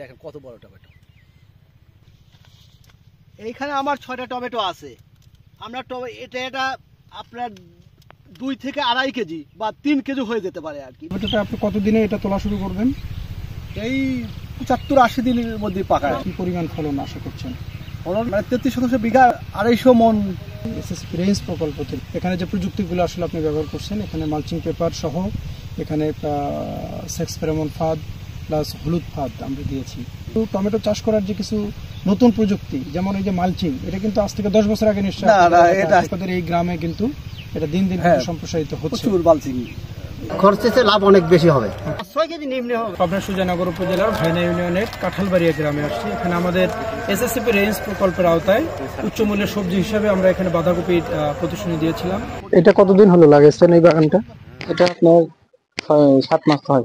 দেখেন কত বড় টমেটো। এইখানে আমার 6টা টমেটো আছে। আমরা এটা আপনার 2 থেকে 2.5 কেজি বা 3 কেজি হয়ে যেতে পারে আর কি। টমেটোটা আপনি কতদিনে এটা তোলা শুরু করবেন? এই 75-80 দিনের মধ্যে পাকায়। কি পরিমাণ ফলন আশা করছেন? ফলন মানে 33 বিঘা 250 মন। এসএসসি রেঞ্জ প্রকল্প থেকে এখানে যে প্রযুক্তিগুলো আসলে আপনি ব্যবহার করছেন, এখানে মালচিং পেপার সহ এখানে সেক্স ফেরোমন ফাঁদ প্লাস হলুদ ফাঁদ আমরা দিয়েছি। তো টমেটো চাষ করার যে কিছু নতুন প্রযুক্তি, যেমন এই যে মালচিং, এটা কিন্তু আজ থেকে 10 বছর আগে নিশ্চয়ই আপনাদের এই গ্রামে কিন্তু এটা দিন দিন সম্প্রসারিত হচ্ছে। মালচিং খরচে লাভ অনেক বেশি হবে। 6 কেজি নিম্নে হবে। পাবনা সুজানগর উপজেলার ভাইনা ইউনিয়নের কাঁঠালবাড়িয়া গ্রামে আসছি। এখানে আমাদের এসএসসি রেঞ্জ প্রকল্পের আওতায় উচ্চ মূল্যের সবজি হিসাবে আমরা এখানে বাঁধাকপির প্রদর্শনী দিয়েছিলাম। এটা কতদিন হলো লাগাইছেন এই বাগানটা? এটা আপনার 7 মাস হয়।